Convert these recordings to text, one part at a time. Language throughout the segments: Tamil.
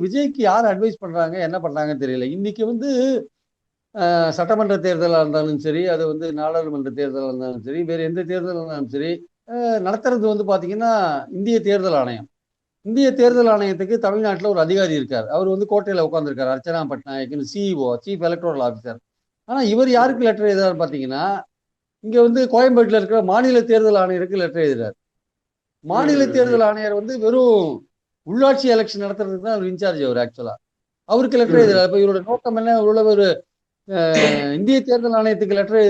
விஜய்க்கு யார் அட்வைஸ் பண்றாங்க, என்ன பண்றாங்கன்னு தெரியல. இன்னைக்கு வந்து சட்டமன்ற தேர்தலா இருந்தாலும் சரி, அது வந்து நாடாளுமன்ற தேர்தலா இருந்தாலும் சரி, வேற எந்த தேர்தலா இருந்தாலும் சரி, நடத்துறது வந்து பாத்தீங்கன்னா இந்திய தேர்தல் ஆணையம். இந்திய தேர்தல் ஆணையத்துக்கு தமிழ்நாட்டுல ஒரு அதிகாரி இருக்கார். அவர் வந்து கோட்டையில உட்கார்ந்திருக்காரு. அர்ச்சனா பட்நாயக்னு சிஇஓ, சீஃப் எலக்டோரல் ஆஃபீஸர். ஆனா இவர் யாருக்கு லெட்டர் எழுதுறாரு பாத்தீங்கன்னா, இங்க வந்து கோயம்பேட்டில் இருக்கிற மாநில தேர்தல் ஆணையருக்கு லெட்டர் எழுதுறாரு. மாநில தேர்தல் ஆணையர் வந்து வெறும் உள்ளாட்சி எலெக்ஷன் நடத்துறதுக்கு தான் அவர் இன்சார்ஜ். அவர் ஆக்சுவலா அவருக்கு லெட்டர் எழுதுறாரு. இப்ப இவரோட நோக்கம் என்ன? ஒரு இந்திய தேர்தல் ஆணையத்துக்கு லெட்டர்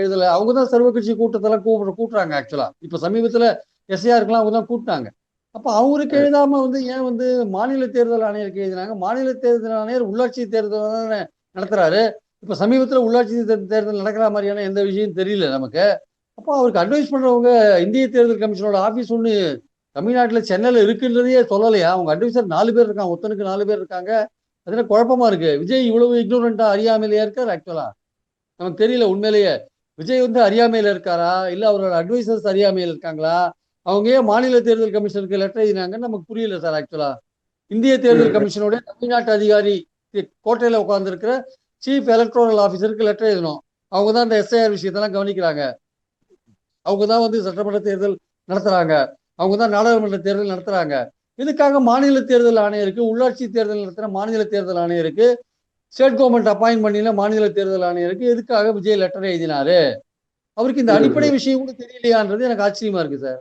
எழுதல. அவங்க தான் சர்வ கட்சி கூட்டத்தெல்லாம் கூட்டுறாங்க ஆக்சுவலா. இப்ப சமீபத்துல எஸ்ஐஆருக்குலாம் அவங்க தான் கூட்டினாங்க. அப்ப அவருக்கு எழுதாம வந்து ஏன் வந்து மாநில தேர்தல் ஆணையருக்கு எழுதினாங்க? மாநில தேர்தல் ஆணையர் உள்ளாட்சி தேர்தல் தானே நடத்துறாரு. இப்ப சமீபத்துல உள்ளாட்சி தேர்தல் நடக்கிற மாதிரியான எந்த விஷயம் தெரியல நமக்கு. அப்போ அவருக்கு அட்வைஸ் பண்றவங்க இந்திய தேர்தல் கமிஷனோட ஆபீஸ் ஒண்ணு தமிழ்நாட்டுல சென்னையில இருக்குன்றதையே சொல்லலையா? அவங்க அட்வைசர் 4 பேர் இருக்காங்க. ஒருத்தனுக்கு 4 பேர் இருக்காங்க. அதுல குழப்பமா இருக்கு. விஜய் இவ்வளவு இக்னோரண்டா அறியாமையிலேயே இருக்காரு ஆக்சுவலா. நமக்கு தெரியல உண்மையிலேயே. விஜய் வந்து அறியாமையில இருக்காரா? இல்ல அவரோட அட்வைசர்ஸ் அறியாமையில இருக்காங்களா? அவங்க ஏன் மாநில தேர்தல் கமிஷனுக்கு லெட்டர் எழுதினாங்கன்னு நமக்கு புரியல சார் ஆக்சுவலா. இந்திய தேர்தல் கமிஷனோட தமிழ்நாட்டு அதிகாரி கோட்டையில உட்கார்ந்து இருக்கிற சீஃப் எலக்டோரல் ஆபீசருக்கு லெட்டர் எழுதணும். அவங்க தான் இந்த எஸ்ஐஆர் விஷயத்தெல்லாம் கவனிக்கிறாங்க. அவங்க தான் வந்து சட்டமன்ற தேர்தல் நடத்துறாங்க. அவங்க தான் நாடாளுமன்ற தேர்தல் நடத்துறாங்க. இதுக்காக மாநில தேர்தல் ஆணையருக்கு, உள்ளாட்சி தேர்தல் நடத்துற மாநில தேர்தல் ஆணையருக்கு, ஸ்டேட் கவர்மெண்ட் அப்பாயிண்ட் பண்ணின மாநில தேர்தல் ஆணையருக்கு எதுக்காக விஜய் லெட்டர் எழுதினாரு? அவருக்கு இந்த அடிப்படை விஷயம் கூட தெரியலையான்றது எனக்கு ஆச்சரியமா இருக்கு சார்.